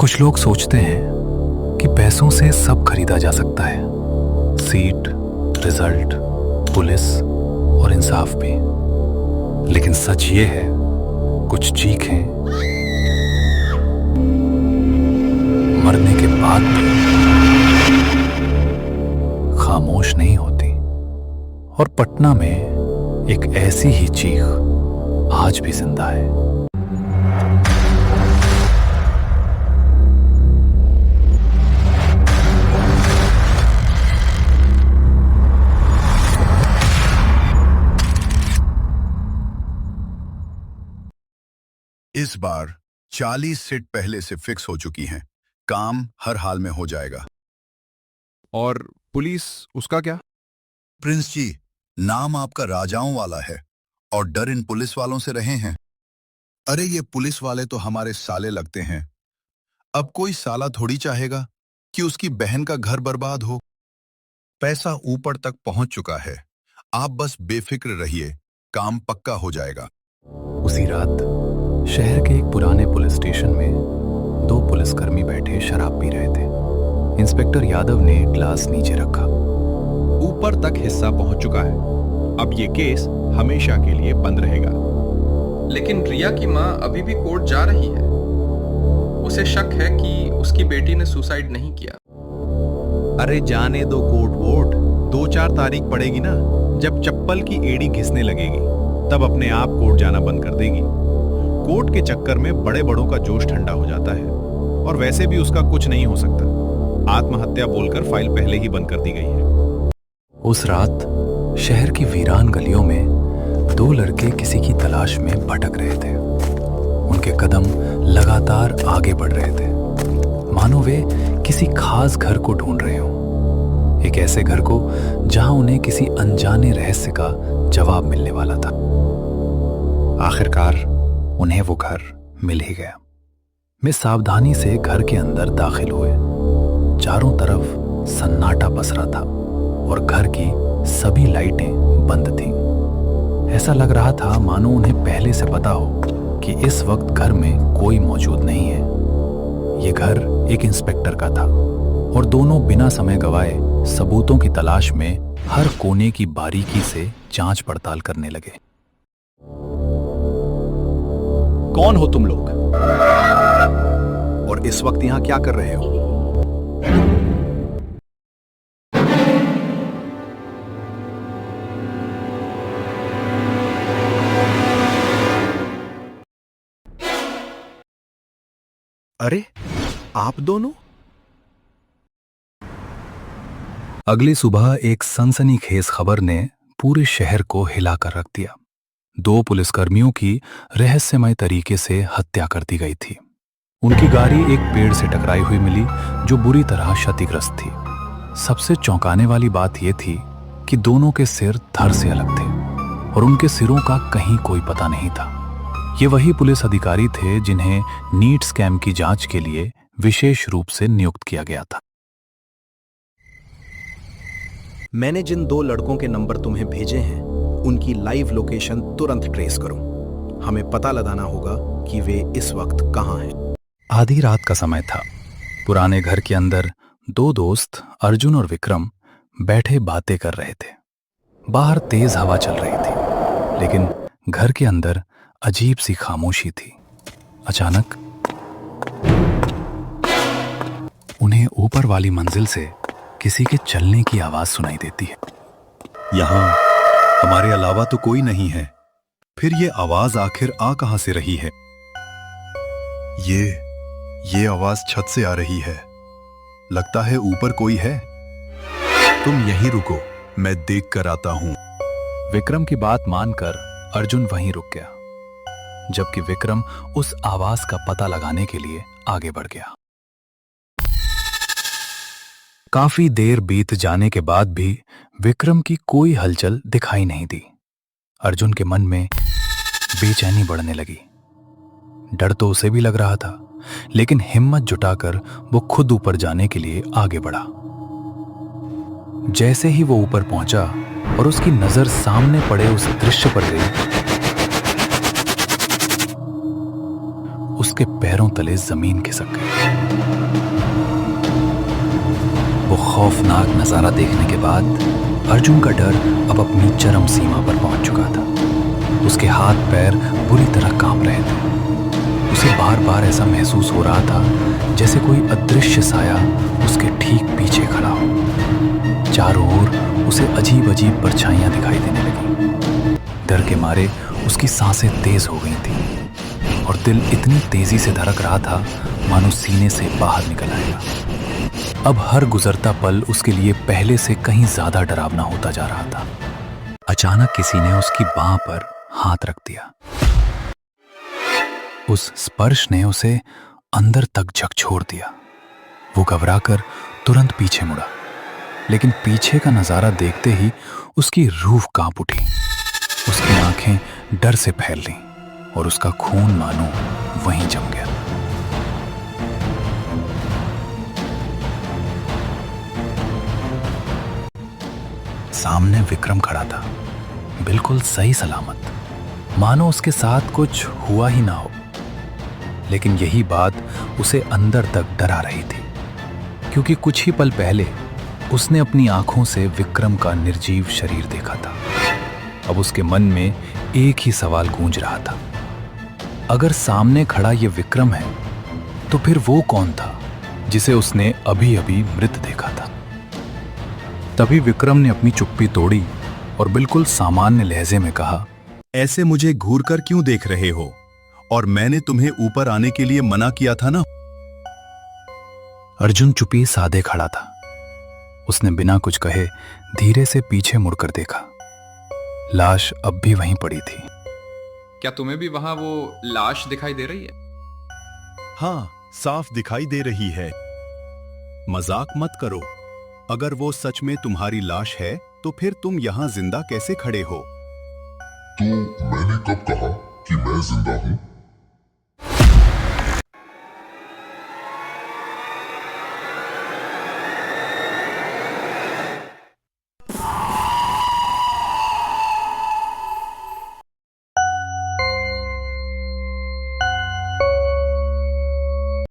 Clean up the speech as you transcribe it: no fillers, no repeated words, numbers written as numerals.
कुछ लोग सोचते हैं कि पैसों से सब खरीदा जा सकता है, सीट, रिजल्ट, पुलिस और इंसाफ भी। लेकिन सच ये है, कुछ चीखें मरने के बाद भी खामोश नहीं होती। और पटना में एक ऐसी ही चीख आज भी जिंदा है। इस बार 40 सीट पहले से फिक्स हो चुकी हैं। काम हर हाल में हो जाएगा। और पुलिस, उसका क्या? प्रिंस जी, नाम आपका राजाओं वाला है और डर इन पुलिस वालों से रहे हैं। अरे ये पुलिस वाले तो हमारे साले लगते हैं। अब कोई साला थोड़ी चाहेगा कि उसकी बहन का घर बर्बाद हो। पैसा ऊपर तक पहुंच चुका है। आप बस बेफिक्र रहिए, काम पक्का हो जाएगा। उसी रात शहर के एक पुराने पुलिस स्टेशन में दो पुलिसकर्मी बैठे शराब पी रहे थे। इंस्पेक्टर यादव ने ग्लास नीचे रखा। ऊपर तक हिस्सा पहुंच चुका है। अब ये केस हमेशा के लिए बंद रहेगा। लेकिन रिया की माँ अभी भी कोर्ट जा रही है। उसे शक है कि उसकी बेटी ने सुसाइड नहीं किया। अरे जाने दो कोर्ट वोट, 2-4 तारीख पड़ेगी ना, जब चप्पल की एड़ी घिसने लगेगी, तब अपने आप कोर्ट जाना बंद कर देगी। कोर्ट के चक्कर में बड़े बड़ों का जोश ठंडा हो जाता है, और वैसे भी उसका कुछ नहीं हो सकता। आत्महत्या बोलकर फाइल पहले ही बंद कर दी गई है। उस रात शहर की वीरान गलियों में दो लड़के किसी की तलाश में भटक रहे थे। उनके कदम लगातार आगे बढ़ रहे थे, मानो वे किसी खास घर को ढूंढ रहे हों। एक ऐसे घर को जहां उन्हें किसी अनजाने रहस्य का जवाब मिलने वाला था। आखिरकार उन्हें वो घर मिल ही गया। वे सावधानी से घर के अंदर दाखिल हुए। चारों तरफ सन्नाटा पसरा था और घर की सभी लाइटें बंद थीं। ऐसा लग रहा था मानो उन्हें पहले से पता हो कि इस वक्त घर में कोई मौजूद नहीं है। ये घर एक इंस्पेक्टर का था और दोनों बिना समय गवाए सबूतों की तलाश में हर कोने की बारीकी से जांच पड़ताल करने लगे। कौन हो तुम लोग? और इस वक्त यहां क्या कर रहे हो? अरे, आप दोनों? अगली सुबह एक सनसनीखेज खबर ने पूरे शहर को हिलाकर रख दिया। दो पुलिसकर्मियों की रहस्यमय तरीके से हत्या कर दी गई थी। उनकी गाड़ी एक पेड़ से टकराई हुई मिली जो बुरी तरह क्षतिग्रस्त थी। सबसे चौंकाने वाली बात यह थी कि दोनों के सिर धड़ से अलग थे और उनके सिरों का कहीं कोई पता नहीं था। ये वही पुलिस अधिकारी थे जिन्हें नीट स्कैम की जांच के लिए विशेष रूप से नियुक्त किया गया था। मैंने जिन दो लड़कों के नंबर तुम्हें भेजे हैं, उनकी लाइव लोकेशन तुरंत ट्रेस करो। हमें पता लगाना होगा कि वे इस वक्त कहां हैं। आधी रात का समय था। पुराने घर के अंदर दो दोस्त अर्जुन और विक्रम बैठे बातें कर रहे थे। बाहर तेज हवा चल रही थी, लेकिन घर के अंदर अजीब सी खामोशी थी। अचानक उन्हें ऊपर वाली मंजिल से किसी के चलने की आवाज सुनाई देती है। यहाँ हमारे अलावा तो कोई नहीं है, फिर ये आवाज आखिर आ कहां से रही है? ये आवाज छत से आ रही है। लगता है ऊपर कोई है। तुम यहीं रुको, मैं देख कर आता हूं। विक्रम की बात मानकर अर्जुन वहीं रुक गया, जबकि विक्रम उस आवाज का पता लगाने के लिए आगे बढ़ गया। काफी देर बीत जाने के बाद भी विक्रम की कोई हलचल दिखाई नहीं दी। अर्जुन के मन में बेचैनी बढ़ने लगी। डर तो उसे भी लग रहा था, लेकिन हिम्मत जुटाकर वो खुद ऊपर जाने के लिए आगे बढ़ा। जैसे ही वो ऊपर पहुंचा और उसकी नजर सामने पड़े उस दृश्य पर गई, उसके उसके पैरों तले जमीन खिसक गई। वो खौफनाक नजारा देखने के बाद अर्जुन का डर अब अपनी चरम सीमा पर पहुंच चुका था। उसके हाथ पैर बुरी तरह कांप रहे थे। उसे बार बार ऐसा महसूस हो रहा था जैसे कोई अदृश्य साया उसके ठीक पीछे खड़ा हो। चारों ओर उसे अजीब अजीब परछाइयां दिखाई देने लगी। डर के मारे उसकी सांसें तेज हो गई थी और दिल इतनी तेजी से धड़क रहा था मानो सीने से बाहर निकल आएगा। अब हर गुजरता पल उसके लिए पहले से कहीं ज्यादा डरावना होता जा रहा था। अचानक किसी ने उसकी बांह पर हाथ रख दिया। उस स्पर्श ने उसे अंदर तक झकझोर दिया। वो घबराकर तुरंत पीछे मुड़ा, लेकिन पीछे का नजारा देखते ही उसकी रूह कांप उठी। उसकी आंखें डर से फैल लीं और उसका खून मानो वहीं जम गया। सामने विक्रम खड़ा था, बिल्कुल सही सलामत, मानो उसके साथ कुछ हुआ ही ना हो। लेकिन यही बात उसे अंदर तक डरा रही थी, क्योंकि कुछ ही पल पहले उसने अपनी आंखों से विक्रम का निर्जीव शरीर देखा था। अब उसके मन में एक ही सवाल गूंज रहा था, अगर सामने खड़ा ये विक्रम है तो फिर वो कौन था जिसे उसने अभी अभी मृत देखा था। तभी विक्रम ने अपनी चुप्पी तोड़ी और बिल्कुल सामान्य लहजे में कहा, ऐसे मुझे घूर कर क्यों देख रहे हो? और मैंने तुम्हें ऊपर आने के लिए मना किया था ना। अर्जुन चुप्पी साधे खड़ा था। उसने बिना कुछ कहे धीरे से पीछे मुड़कर देखा। लाश अब भी वहीं पड़ी थी। क्या तुम्हें भी वहां वो लाश दिखाई दे रही है? हाँ, साफ दिखाई दे रही है। मजाक मत करो। अगर वो सच में तुम्हारी लाश है तो फिर तुम यहाँ जिंदा कैसे खड़े हो? तो मैंने कब कहा कि मैं जिंदा हूँ?